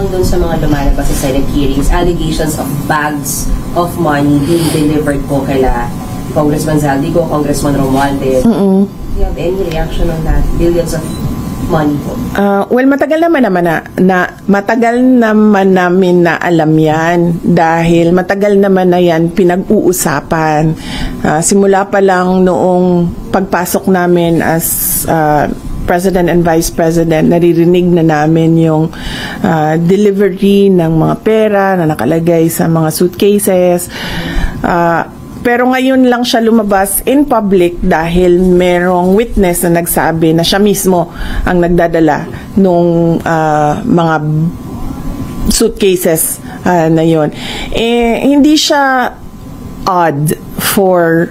lang dun sa mga lumalabas sa Senate hearings, allegations of bags of money being delivered po kaila Congressman Zaldico, Congressman Romualdez. Do you have any reaction on that? Billions of money po. Well, matagal naman namin na alam yan dahil matagal naman na yan pinag-uusapan. Simula pa lang noong pagpasok namin as President and Vice President, naririnig na namin yung delivery ng mga pera na nakalagay sa mga suitcases. Pero ngayon lang siya lumabas in public dahil merong witness na nagsabi na siya mismo ang nagdadala nung mga suitcases na yon. Hindi siya odd for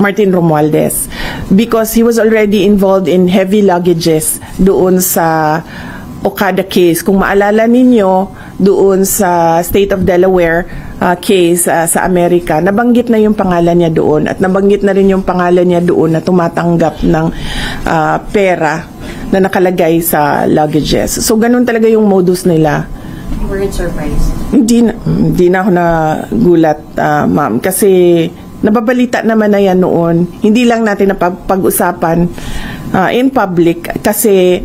Martin Romualdez because he was already involved in heavy luggages doon sa Okada case. Kung maalala ninyo, doon sa State of Delaware case sa Amerika, nabanggit na yung pangalan niya doon at nabanggit na rin yung pangalan niya doon na tumatanggap ng pera na nakalagay sa luggages. So, ganun talaga yung modus nila. You weren't surprised? Hindi na ako nagulat, ma'am, kasi nababalita naman na yan noon. Hindi lang natin napag-usapan in public kasi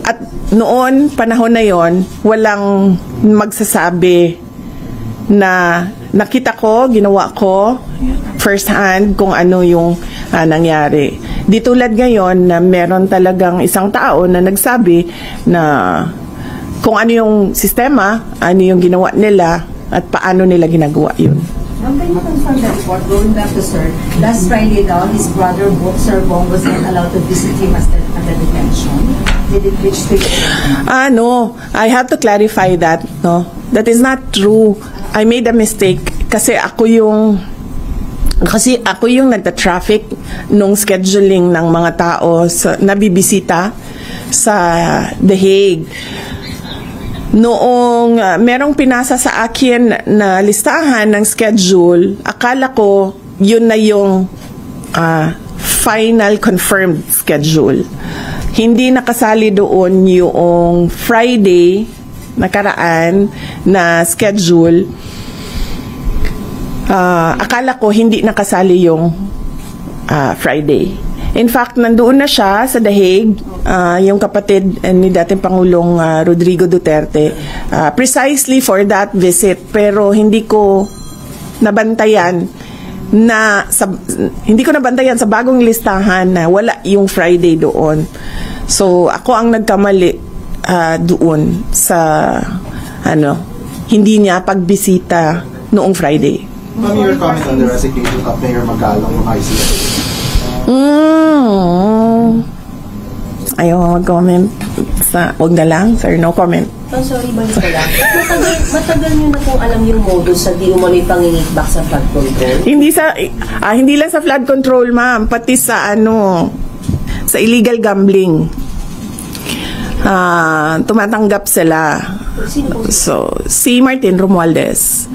at noon, panahon na yon, walang magsasabi na nakita ko, ginawa ko first hand kung ano yung nangyari. Di tulad ngayon na meron talagang isang tao na nagsabi na kung ano yung sistema, ano yung ginawa nila at paano nila ginagawa yun. Ma'am, can you confirm the report? Going back to Sir, last Friday daw, his brother, Sir Bong, was not allowed to visit him at the detention. Did it reach to you? No. I have to clarify that. No, that is not true. I made a mistake kasi ako yung nagta-traffic nung scheduling ng mga tao na bibisita sa The Hague. Noong merong pinasa sa akin na listahan ng schedule, akala ko yun na yung final confirmed schedule. Hindi nakasali doon yung Friday nakaraan na schedule. Akala ko hindi nakasali yung Friday. In fact, nandoon na siya sa The Hague, yung kapatid ni dating Pangulong Rodrigo Duterte, precisely for that visit. Pero hindi ko nabantayan sa bagong listahan na wala yung Friday doon. So, ako ang nagkamali doon sa hindi niya pagbisita noong Friday. Ma'am, your comment on the resignation of Mayor Magalong ng ICC? Ayaw mag-comment wag na lang, sir, no comment. Sorry, Boys ko lang. Matagal nyo na kung alam yung modus sa di mo yung panginitback sa flood control? Hindi lang sa flood control, ma'am, pati sa sa illegal gambling. Tumatanggap sila. So, si Martin Romualdez.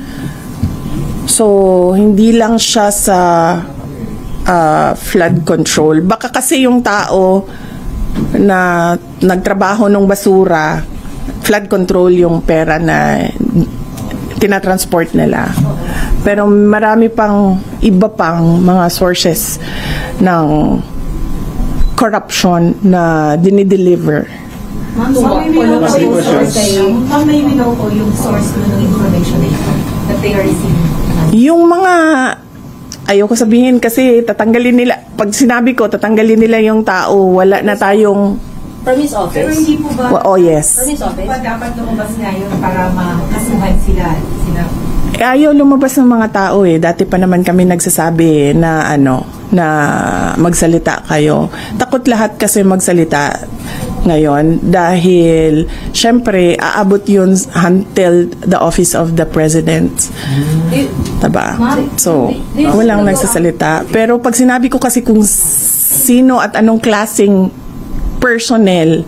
So, hindi lang siya sa flood control. Baka kasi yung tao na nagtrabaho ng basura, flood control yung pera na tinatransport nila. Pero marami pang iba pang mga sources ng corruption na dinideliver. Ma'am, may we know po yung source ng information that they are receiving? Yung mga ayoko sabihin kasi tatanggalin nila. Pag sinabi ko, tatanggalin nila yung tao. Wala na tayong... From his office? Pero hindi po ba... Oh, yes. From his office? Pa dapat lumabas nga yun para makasuhan sila? Ayaw lumabas ng mga tao eh. Dati pa naman kami nagsasabi na na magsalita kayo. Takot lahat kasi magsalita ngayon dahil syempre aabot yun until the office of the president. Diba? So, walang nagsasalita. Pero pag sinabi ko kasi kung sino at anong klaseng personnel,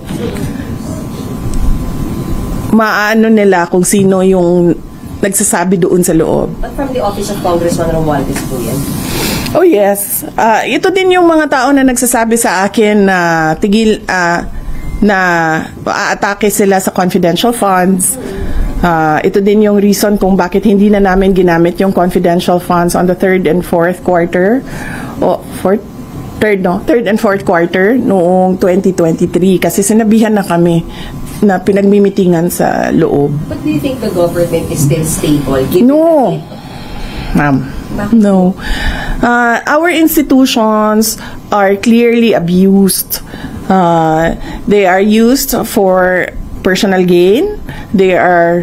maano nila kung sino yung nagsasabi doon sa loob. But from the office of Congressman Romualdez po yan? Oh yes. Ito din yung mga tao na nagsasabi sa akin na na aatake sila sa confidential funds. Ito din yung reason kung bakit hindi na namin ginamit yung confidential funds on the third and fourth quarter. Third and fourth quarter noong 2023 kasi sinabihan na kami na pinagmimitingan sa loob. But do you think the government is still stable? No. Ma'am. No. Our institutions are clearly abused. They are used for personal gain. They are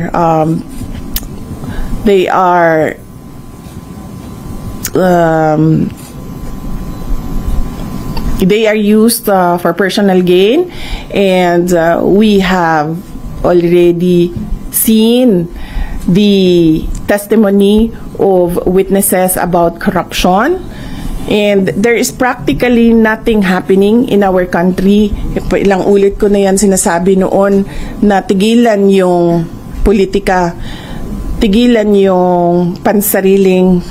used for personal gain, and we have already seen the testimony of witnesses about corruption, and there is practically nothing happening in our country. Ilang ulit ko na yan sinasabi noon na tigilan yung politika, tigilan yung pansariling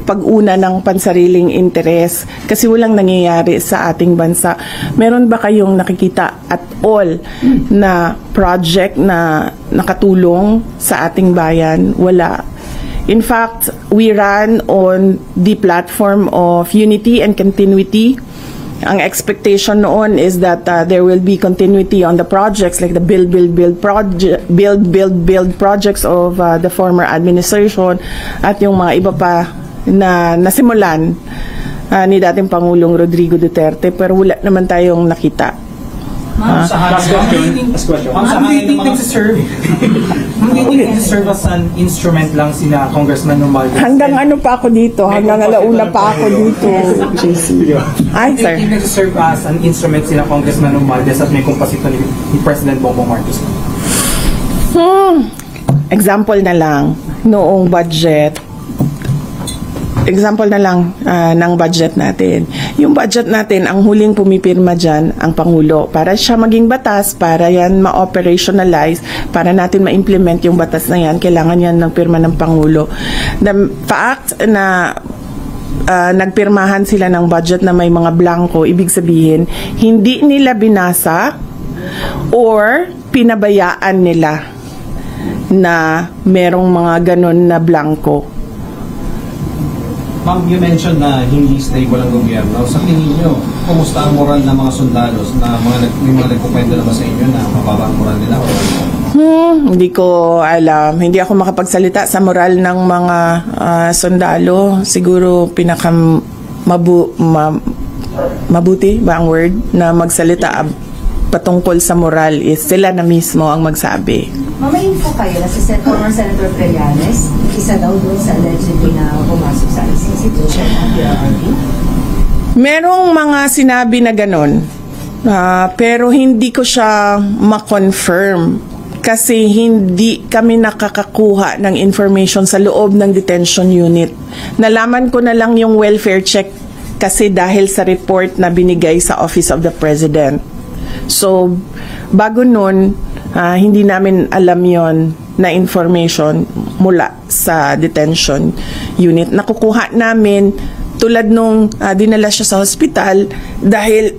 pag-una ng pansariling interes kasi walang nangyayari sa ating bansa. Meron ba kayong nakikita at all na project na nakatulong sa ating bayan? Wala. In fact, we ran on the platform of unity and continuity. Ang expectation noon is that there will be continuity on the projects like the build projects of the former administration at yung mga iba pa na nasimulan ni dating Pangulong Rodrigo Duterte, pero wala naman tayong nakita. Last question. Ang dating nagsiserve as an instrument lang sina Congressman Romualdez. Hanggang ano pa ako dito? Hanggang alauna pa ako dito, JC. Ay, sir. Ang nagsiserve as an instrument sina Congressman Romualdez at may kumpasito ni President Bongbong Marcos. Example na lang, noong budget, example na lang ng budget natin. Yung budget natin, ang huling pumipirma dyan, ang Pangulo. Para siya maging batas, para yan ma-operationalize, para natin ma-implement yung batas na yan, kailangan yan ng pirma ng Pangulo. The fact na nagpirmahan sila ng budget na may mga blanco, ibig sabihin, hindi nila binasa or pinabayaan nila na merong mga ganon na blanco. Ma'am, you mentioned na hindi stable ang gobyerno. Sa tingin nyo, kumusta ang moral ng mga sundalos na may mga nagkukwento na ba sa inyo na mababa ang moral nila? Hindi ko alam. Hindi ako makapagsalita sa moral ng mga sundalo. Siguro mabuti ba ang word na magsalita patungkol sa moral is sila na mismo ang magsabi. May info kayo na si former Senator Trillanes, isa daw doon sa allegedly na pumasok sa ICC. Merong mga sinabi na ganon, pero hindi ko siya ma-confirm kasi hindi kami nakakakuha ng information sa loob ng detention unit. Nalaman ko na lang yung welfare check kasi dahil sa report na binigay sa Office of the President. So, bago nun, hindi namin alam yon na information mula sa detention unit. Nakukuha namin tulad nung dinala siya sa hospital dahil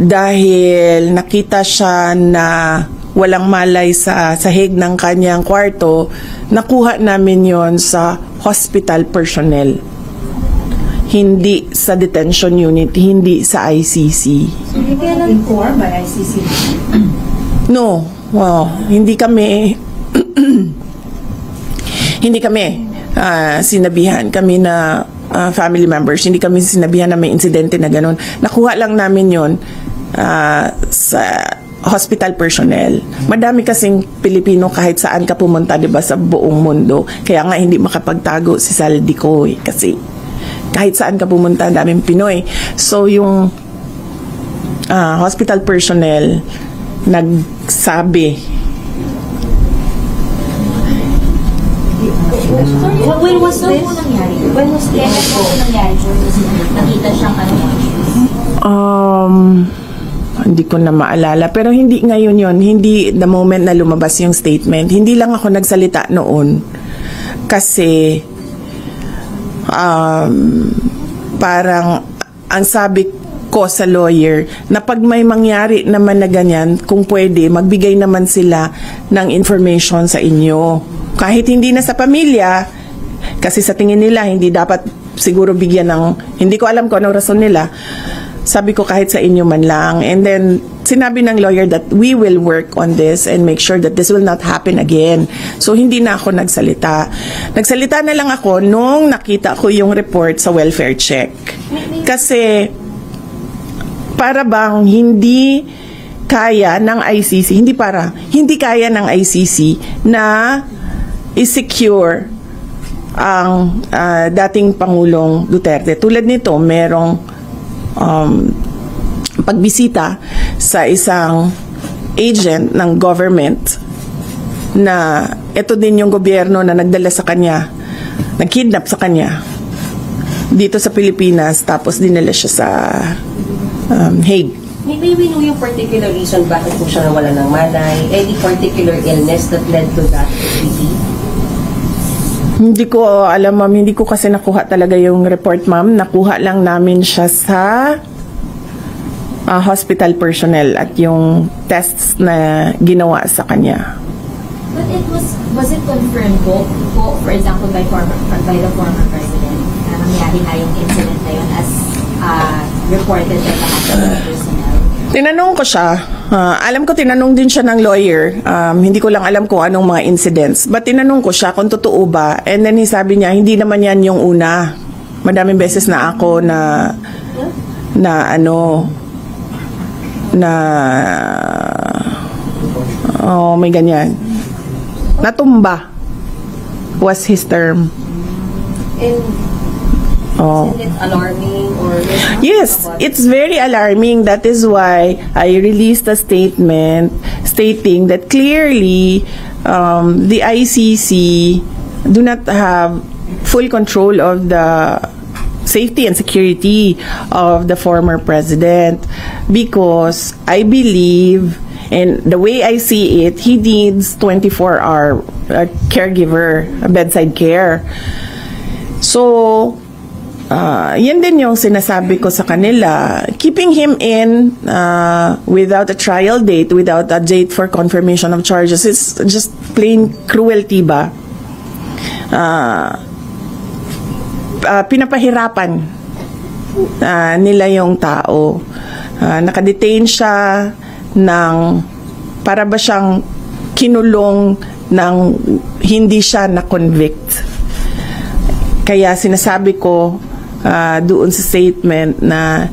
dahil nakita siya na walang malay sa sahig ng kanyang kwarto, nakuha namin yon sa hospital personnel. Hindi sa detention unit, hindi sa ICC. So, hindi kayo informed by ICC? No. Hindi kami hindi kami sinabihan kami na family members, hindi kami sinabihan na may insidente na ganun. Nakuha lang namin yon sa hospital personnel. Madami kasing Pilipino kahit saan ka pumunta, 'di ba, sa buong mundo. Kaya nga hindi makapagtago si Saldico kasi kahit saan ka pumunta, daming Pinoy. So, yung hospital personnel nagsabi. When was this? When was this? Nakita siyang Hindi ko na maalala. Pero hindi ngayon yon. Hindi the moment na lumabas yung statement. Hindi lang ako nagsalita noon. Kasi parang ang sabi ko sa lawyer na pag may mangyari naman na ganyan, kung pwede, magbigay naman sila ng information sa inyo. Kahit hindi na sa pamilya, kasi sa tingin nila, hindi dapat siguro bigyan ng, hindi ko alam kung anong rason nila. Sabi ko kahit sa inyo man lang. And then, sinabi ng lawyer that we will work on this and make sure that this will not happen again. So, hindi na ako nagsalita. Nagsalita na lang ako nung nakita ko yung report sa welfare check. Kasi, para bang hindi kaya ng ICC, hindi kaya ng ICC na i-secure ang dating Pangulong Duterte. Tulad nito, merong pagbisita sa isang agent ng government na ito din yung gobyerno na nagdala sa kanya, nag-kidnap sa kanya dito sa Pilipinas, tapos dinala siya sa Hague. Maybe we know yung particular reason bakit po siya nawala ng malay, any particular illness that led to that activity? Hindi ko alam, ma'am. Hindi ko kasi nakuha talaga yung report, ma'am. Nakuha lang namin siya sa hospital personnel at yung tests na ginawa sa kanya. But was it confirmed po, for example, by the former president na nangyari na yung incident na yun as reported by the hospital personnel? Tinanong ko siya. Alam ko tinanong din siya ng lawyer. Hindi ko lang alam kung anong mga incidents. But tinanong ko siya kung totoo ba. And then sabi niya, hindi naman yan yung una. Madaming beses na ako may ganyan. Natumba was his term. And isn't it alarming or Yes, it's very alarming. That is why I released a statement stating that clearly the ICC do not have full control of the safety and security of the former president, because I believe, and the way I see it, he needs 24-hour caregiver, bedside care. So, yan din yung sinasabi ko sa kanila. Keeping him in without a trial date, without a date for confirmation of charges, is just plain cruelty ba? Pinapahirapan nila yung tao. Nakadetain siya ng para ba siyang kinulong ng hindi siya na-convict. Kaya sinasabi ko doon sa statement na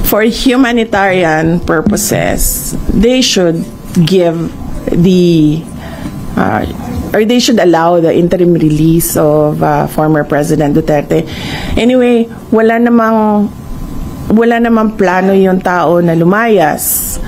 for humanitarian purposes, they should give or they should allow the interim release of former President Duterte. Anyway, wala namang plano yung tao na lumayas.